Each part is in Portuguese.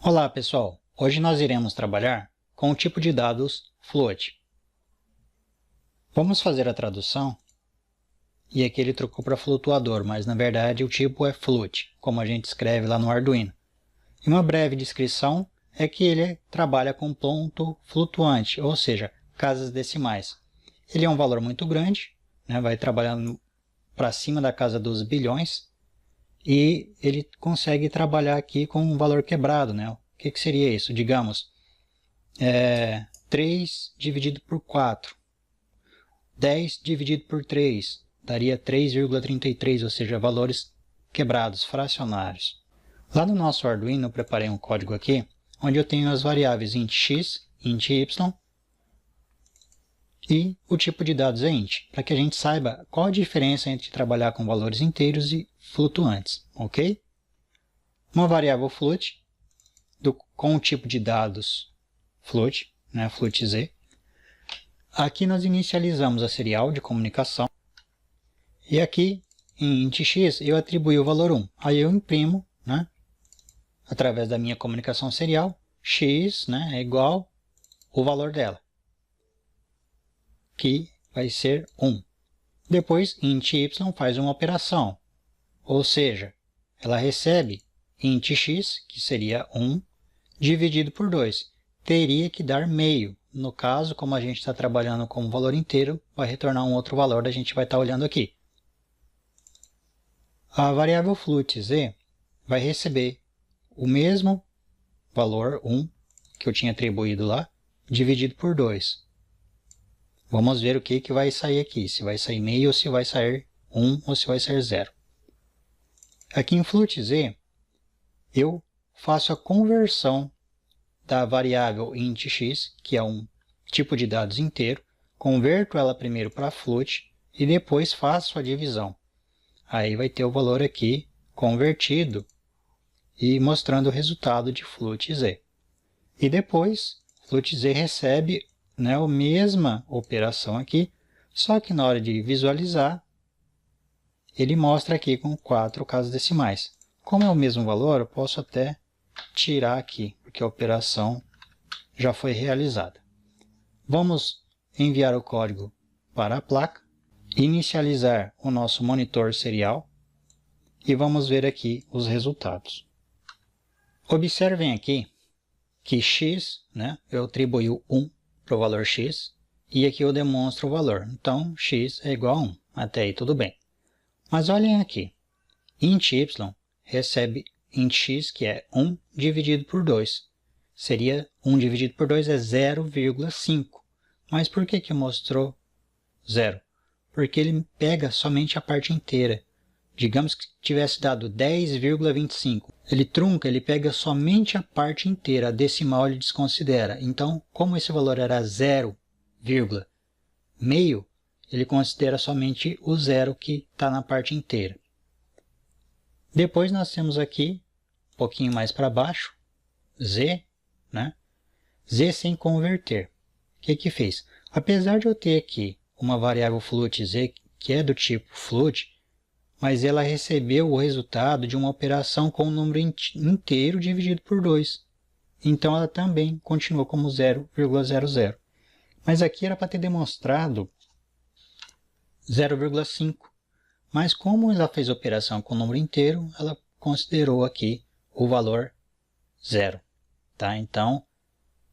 Olá pessoal, hoje nós iremos trabalhar com o tipo de dados float. Vamos fazer a tradução e aqui ele trocou para flutuador, mas na verdade o tipo é float, como a gente escreve lá no Arduino. E uma breve descrição é que ele trabalha com ponto flutuante, ou seja, casas decimais. Ele é um valor muito grande, vai trabalhando para cima da casa dos bilhões e ele consegue trabalhar aqui com um valor quebrado, O que seria isso? Digamos, 3 dividido por 4, 10 dividido por 3, daria 3,33, ou seja, valores quebrados, fracionários. Lá no nosso Arduino eu preparei um código aqui, onde eu tenho as variáveis int x, int y, e o tipo de dados é int, para que a gente saiba qual a diferença entre trabalhar com valores inteiros e flutuantes, ok? Uma variável float, com o tipo de dados float, float z. Aqui nós inicializamos a serial de comunicação. E aqui, em int x, eu atribuí o valor 1. Aí eu imprimo, através da minha comunicação serial, x é igual o valor dela, que vai ser 1. Depois, int y faz uma operação, ou seja, ela recebe int x, que seria 1, dividido por 2. Teria que dar meio. No caso, como a gente está trabalhando com um valor inteiro, vai retornar um outro valor, a gente vai estar olhando aqui. A variável float z vai receber o mesmo valor, 1, que eu tinha atribuído lá, dividido por 2. Vamos ver o que vai sair aqui, se vai sair meio ou se vai sair 1 ou se vai sair 0. Aqui em float z, eu faço a conversão da variável int x, que é um tipo de dados inteiro, converto ela primeiro para float e depois faço a divisão. Aí vai ter o valor aqui convertido e mostrando o resultado de float z. E depois, float z recebe a mesma operação aqui, só que na hora de visualizar, ele mostra aqui com 4 casas decimais. Como é o mesmo valor, eu posso até tirar aqui, porque a operação já foi realizada. Vamos enviar o código para a placa, inicializar o nosso monitor serial e vamos ver aqui os resultados. Observem aqui que x, eu atribuí o 1 para o valor x e aqui eu demonstro o valor. Então, x é igual a 1. Até aí tudo bem. Mas olhem aqui, int y recebe int x, que é 1 dividido por 2. Seria 1 dividido por 2 é 0,5. Mas por que mostrou 0? Porque ele pega somente a parte inteira. Digamos que tivesse dado 10,25. Ele trunca, ele pega somente a parte inteira. A decimal ele desconsidera. Então, como esse valor era 0,5, ele considera somente o 0 que está na parte inteira. Depois nós temos aqui, um pouquinho mais para baixo, z, z sem converter. O que fez? Apesar de eu ter aqui uma variável float z, que é do tipo float, mas ela recebeu o resultado de uma operação com um número inteiro dividido por 2. Então ela também continuou como 0,00. Mas aqui era para ter demonstrado 0,5. Mas como ela fez a operação com o número inteiro, ela considerou aqui o valor 0. Então,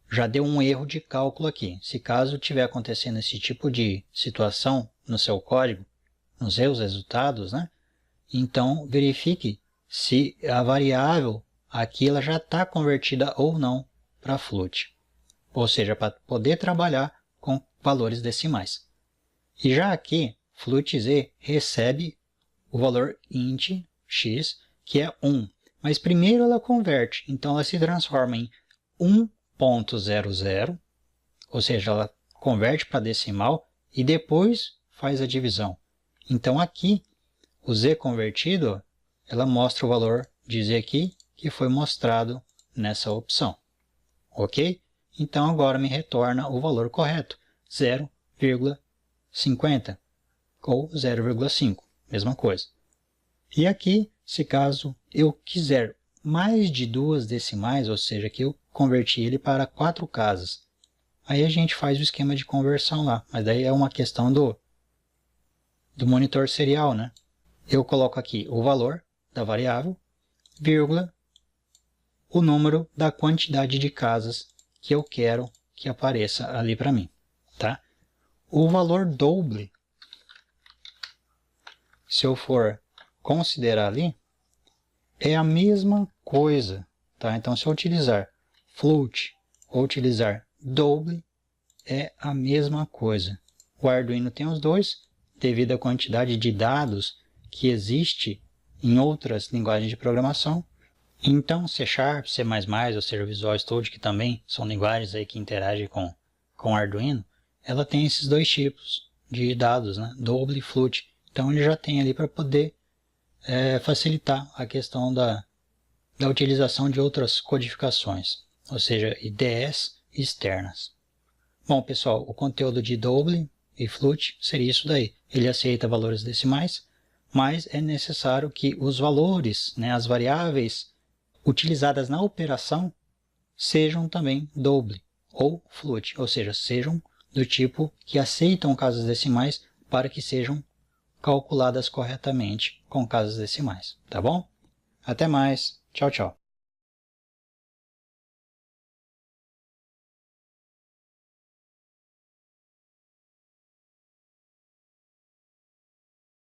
já deu um erro de cálculo aqui. Se caso estiver acontecendo esse tipo de situação no seu código, nos seus resultados, então verifique se a variável aqui ela já está convertida ou não para float. Ou seja, para poder trabalhar com valores decimais. E já aqui, float z recebe o valor int x, que é 1. Mas primeiro ela converte, então ela se transforma em 1,00, ou seja, ela converte para decimal e depois faz a divisão. Então aqui, o z convertido, ela mostra o valor de z aqui, que foi mostrado nessa opção. Ok? Então agora me retorna o valor correto, 0,50 ou 0,5, mesma coisa. E aqui, se caso eu quiser mais de 2 decimais, ou seja, que eu converti ele para 4 casas. Aí a gente faz o esquema de conversão lá, mas daí é uma questão do monitor serial, né? Eu coloco aqui o valor da variável, vírgula, o número da quantidade de casas que eu quero que apareça ali para mim, tá? O valor doble, se eu for considerar ali, é a mesma coisa, tá? Então, se eu utilizar float ou utilizar double, é a mesma coisa. O Arduino tem os dois, devido à quantidade de dados que existe em outras linguagens de programação. Então, C#, C++ ou seja, Visual Studio, que também são linguagens aí que interagem com o Arduino, ela tem esses dois tipos de dados, né? Double e float. Então, ele já tem ali para poder facilitar a questão da utilização de outras codificações, ou seja, IDEs externas. Bom, pessoal, o conteúdo de double e float seria isso daí. Ele aceita valores decimais, mas é necessário que os valores, né, as variáveis utilizadas na operação, sejam também double ou float, ou seja, sejam do tipo que aceitam casas decimais para que sejam calculadas corretamente com casas decimais, tá bom? Até mais, tchau, tchau.